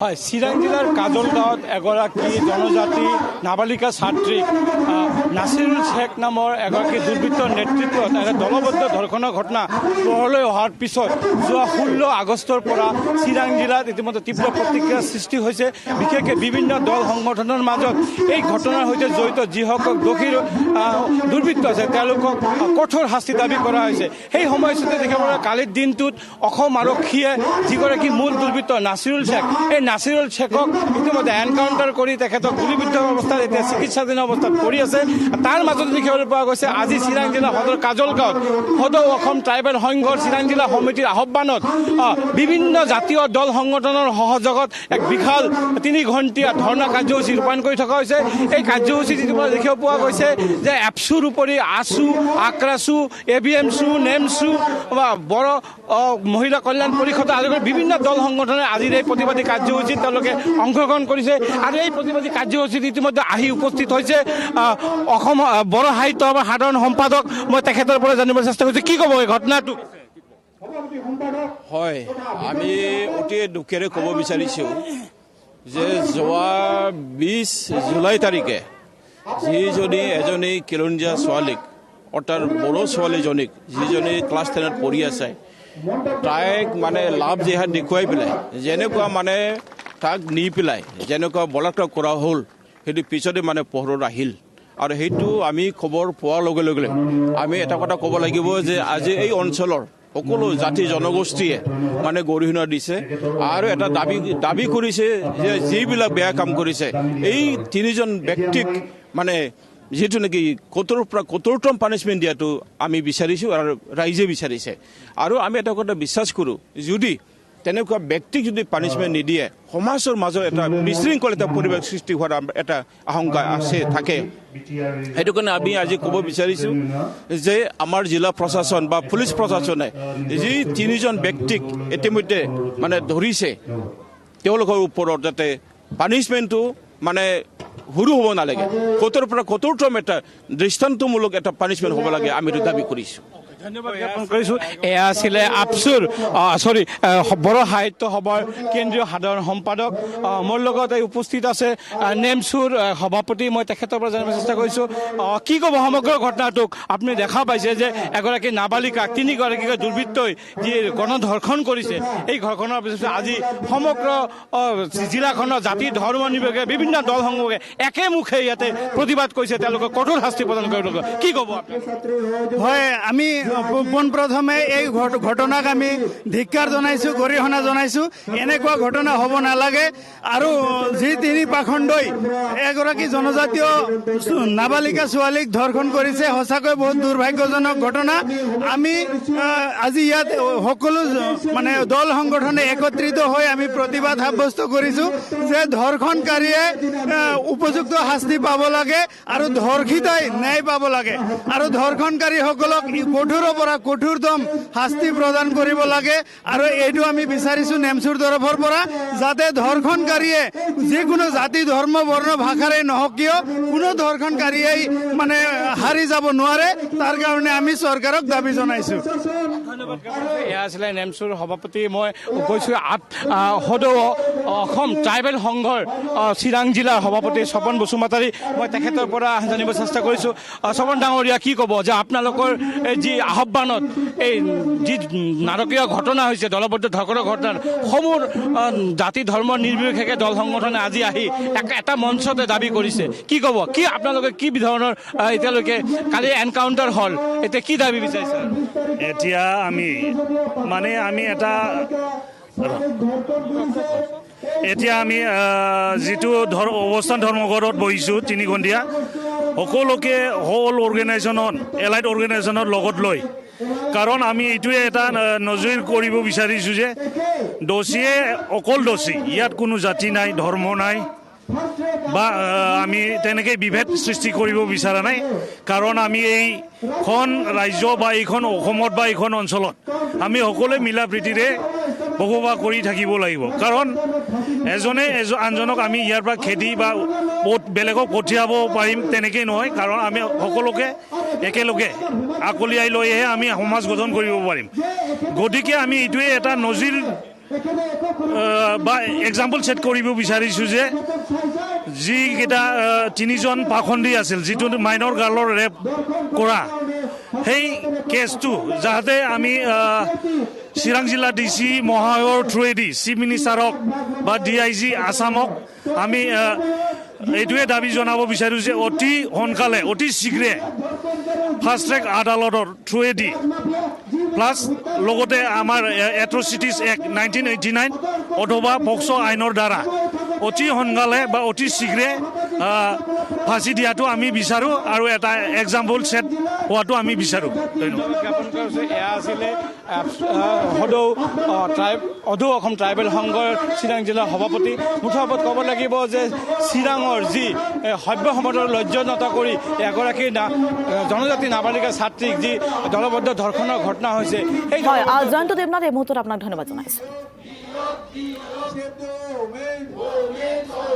হয়, চিৰাং জিলাৰ কাজলগাঁৱত এগৰাকী জনজাতি নাবালিকা ছাত্ৰীক নাছিৰুল শ্বেখ নামৰ এগৰাকী দুৰ্বৃত্তৰ নেতৃত্বত এটা দলবদ্ধ ধৰ্ষণৰ ঘটনা পোহৰলৈ অহাৰ পিছত যোৱা 16 আগষ্টৰ পৰা চিৰাং জিলাত ইতিমধ্যে তীব্ৰ প্ৰতিক্ৰিয়াৰ সৃষ্টি হৈছে। বিশেষকৈ বিভিন্ন দল সংগঠনৰ মাজত এই ঘটনাৰ সৈতে জড়িত যিসকল দোষী দুৰ্বৃত্ত আছে তেওঁলোকক কঠোৰ শাস্তি দাবী কৰা হৈছে। সেই সময়ছোৱাতে দেখিবলৈ কালিৰ দিনটোত অসম আৰক্ষীয়ে যিগৰাকী মূল দুৰ্বৃত্ত নাছিৰুল শ্বেখ, এই নাছিৰুল শ্বেখক ইতিমধ্যে এনকাউণ্টাৰ কৰি তেখেতক গুলীবিদ্ধ অৱস্থাত এতিয়া চিকিৎসাধীন অৱস্থাত পৰি আছে। তাৰ মাজতে দেখিবলৈ পোৱা গৈছে আজি চিৰাং জিলা সদৰ কাজলগাঁৱত সদৌ অসম ট্ৰাইবেল সংঘৰ চিৰাং জিলা সমিতিৰ আহ্বানত বিভিন্ন জাতীয় দল সংগঠনৰ সহযোগত এক বিশাল 3 ঘণ্টীয়া ধৰ্ণা কাৰ্যসূচী ৰূপায়ণ কৰি থকা হৈছে। এই কাৰ্যসূচীত ইতিমধ্যে দেখিব পোৱা গৈছে যে এপছুৰ উপৰি আছু, আক্ৰাছু, ABMছু, নেমছু বা বড়ো মহিলা কল্যাণ পৰিষদ আদি বিভিন্ন দল সংগঠনে আজিৰ এই প্ৰতিবাদী কাৰ্যসূচীত তেওঁলোকে অংশগ্ৰহণ কৰিছে। আৰু এই প্ৰতিবাদী কাৰ্যসূচীত ইতিমধ্যে আহি উপস্থিত হৈছে অসম বড়ো সাহিত্য সভাৰ সাধাৰণ সম্পাদক। মই তেখেতৰ পৰা জানিবলৈ চেষ্টা কৰিছোঁ, কি ক'ব এই ঘটনাটো? হয়, আমি অতি দুখেৰে ক'ব বিচাৰিছোঁ যে যোৱা 20 জুলাই তাৰিখে এজনী খিলঞ্জীয়া ছোৱালীক অৰ্থাৎ বড়ো ছোৱালীজনীক যিজনী ক্লাছ 10ত পঢ়ি আছে তাইক লাভ জেহাদ দেখুৱাই পেলাই যেনেকুৱা তাক নি পেলাই যেনেকুৱা বলাৎকাৰ কৰা হ'ল সেইটো পিছতে পোহৰত আহিল। আৰু সেইটো আমি খবৰ পোৱাৰ লগে লগে আমি এটা কথা ক'ব লাগিব যে আজি এই অঞ্চলৰ সকলো জাতি জনগোষ্ঠীয়ে গৰিহণা দিছে আৰু এটা দাবী কৰিছে যে যিবিলাক বেয়া কাম কৰিছে এই 3জন ব্যক্তিক যিহেতু নেকি কঠোৰতম পানিছমেণ্ট দিয়াটো আমি বিচাৰিছোঁ আৰু ৰাইজে বিচাৰিছে। আৰু আমি এটা কথা বিশ্বাস কৰোঁ, যদি তেনেকুৱা ব্যক্তিক যদি পানিছমেণ্ট নিদিয়ে সমাজৰ মাজত এটা বিশৃংখল এটা পৰিৱেশ সৃষ্টি হোৱাৰ এটা আশংকা থাকে। সেইটো কাৰণে আমি আজি ক'ব বিচাৰিছোঁ যে আমাৰ জিলা প্ৰশাসন বা পুলিচ প্ৰশাসনে যি 3জন ব্যক্তিক ইতিমধ্যে ধৰিছে তেওঁলোকৰ ওপৰত যাতে পানিছমেণ্টটো সৰু হ'ব নালাগে, কঠোৰৰ পৰা কঠোৰতম এটা দৃষ্টান্তমূলক এটা পানিছমেণ্ট হ'ব লাগে, আমি এইটো দাবী কৰিছোঁ। ধন্যবাদ জ্ঞাপন কৰিছোঁ। এয়া আছিলে আপছুৰ বড়ো সাহিত্য সভাৰ কেন্দ্ৰীয় সাধাৰণ সম্পাদক। মোৰ লগত উপস্থিত আছে নেমছুৰ সভাপতি। মই তেখেতৰ পৰা জানিব চেষ্টা কৰিছোঁ, কি ক'ব সমগ্ৰ ঘটনাটোক? আপুনি দেখা পাইছে যে এগৰাকী নাবালিকাক 3গৰাকীকৈ দুৰ্বৃত্তই যি গণধৰ্ষণ কৰিছে, এই ঘৰখনৰ পিছত আজি সমগ্ৰ জিলাখনৰ জাতি ধৰ্ম নিৰ্বিশেষে বিভিন্ন দল সংযোগে একেমুখে ইয়াতে প্ৰতিবাদ কৰিছে, তেওঁলোকক কঠোৰ শাস্তি প্ৰদান কৰিব। কি ক'ব? হয়, আমি পোনপ্ৰথমে এই ঘটনাক আমি ধিক্কাৰ জনাইছোঁ, গৰিহণা জনাইছোঁ। এনেকুৱা ঘটনা হ'ব নালাগে। আৰু যি 3 পাখণ্ডই এগৰাকী জনজাতীয় নাবালিকা ছোৱালীক ধৰ্ষণ কৰিছে, সঁচাকৈ বহুত দুৰ্ভাগ্যজনক ঘটনা। আমি আজি ইয়াত সকলো দল সংগঠনে একত্ৰিত হৈ আমি প্ৰতিবাদ সাব্যস্ত কৰিছোঁ যে ধৰ্ষণকাৰীয়ে উপযুক্ত শাস্তি পাব লাগে আৰু ধৰ্ষিতাই ন্যায় পাব লাগে আৰু ধৰ্ষণকাৰীসকলক কঠোৰৰ পৰা কঠোৰতম শাস্তি প্ৰদান কৰিব লাগে। আৰু এইটো আমি বিচাৰিছোঁ নেমছুৰ তৰফৰ পৰা, যাতে ধৰ্ষণকাৰীয়ে যিকোনো জাতি ধৰ্ম বৰ্ণ ভাষাৰে নহওক কিয় কোনো ধৰ্ষণকাৰীয়ে হাৰি যাব নোৱাৰে, তাৰ কাৰণে আমি চৰকাৰক দাবী জনাইছোঁ। এয়া আছিলে নেমছুৰ সভাপতি। মই কৈছোঁ সদৌ অসম ট্ৰাইবেল সংঘৰ চিৰাং জিলাৰ সভাপতি স্বপন বসুমতাৰী। মই তেখেতৰ পৰা জানিব চেষ্টা কৰিছোঁ। স্বপন ডাঙৰীয়া, কি ক'ব যে আপোনালোকৰ যি আহ্বানত এই যি নাৰকীয় ঘটনা হৈছে, দলবদ্ধ ধৰ্ষণৰ ঘটনাৰ সমূহ জাতি ধৰ্ম নিৰ্বিশেষে দল সংগঠনে আজি আহি এটা মঞ্চতে দাবী কৰিছে, কি ক'ব? কি আপোনালোকে কি ধৰণৰ এতিয়ালৈকে কালি এনকাউণ্টাৰ হ'ল, এতিয়া কি দাবী বিচাৰিছে? এতিয়া আমি যিটো অৱস্থান ধৰ্মঘৰত বহিছোঁ 3 ঘণ্টীয়া, সকলোকে অৰ্গেনাইজেশ্যনত এলাইড অৰ্গেনাইজেশ্যনৰ লগত লৈ, কাৰণ আমি এইটোৱে এটা নজৰ কৰিব বিচাৰিছোঁ যে দোষীয়ে অকল দোষী, ইয়াত কোনো জাতি নাই, ধৰ্ম নাই বা আমি তেনেকৈ বিভেদ সৃষ্টি কৰিব বিচৰা নাই। কাৰণ আমি এইখন ৰাজ্য বা এইখন অসমত বা এইখন অঞ্চলত আমি সকলোৱে মিলা প্ৰীতিৰে বসবাস কৰি থাকিব লাগিব। কাৰণ এজনে আনজনক আমি ইয়াৰ পৰা খেদি বা বেলেগক পঠিয়াব পাৰিম তেনেকৈ নহয়, কাৰণ আমি সকলোকে একেলগে আকলিয়াই লৈহে আমি সমাজ গঠন কৰিব পাৰিম। গতিকে আমি এইটোৱে এটা নজিৰ বা এক্সাম্পল ছেট কৰিব বিচাৰিছোঁ যে যিকেইটা তিনিজন পাখণ্ডী আছিল যিটো মাইনৰ গাৰ্লৰ ৰেপ কৰা সেই কেছটো যাতে আমি চিৰাং জিলা ডি চি মহাশয়ৰ থ্ৰুৱেদি চিফ মিনিষ্টাৰক বা DIG আছামক আমি এইটোৱে দাবী জনাব বিচাৰোঁ যে অতি সোনকালে অতি শীঘ্ৰে ফাষ্ট ট্ৰেক আদালতৰ থ্ৰুৱেদি প্লাছ লগতে আমাৰ এট্ৰচিটিজ এক্ট 1989 অথবা পক্সো আইনৰ দ্বাৰা অতি সোনকালে বা অতি শীঘ্ৰে ফাঁচি দিয়াটো আমি বিচাৰোঁ আৰু এটা এক্সাম্পল ছেট হোৱাটো আমি বিচাৰোঁ। ধন্যবাদ। জ্ঞাপন কৰিছোঁ এয়া আছিলে অধৌ অসম ট্ৰাইবেল সংঘৰ চিৰাং জিলাৰ সভাপতি। মুঠৰ ওপৰত ক'ব লাগিব যে চিৰাঙৰ যি সভ্য সমাজৰ লজ্জনতা কৰি এগৰাকী জনজাতি নাবালিকা ছাত্ৰীক যি দলবদ্ধ ধৰ্ষণৰ ঘটনা হৈছে সেই জয়ন্ত দেৱনাথ এই মুহূৰ্তত আপোনাক ধন্যবাদ জনাইছোঁ।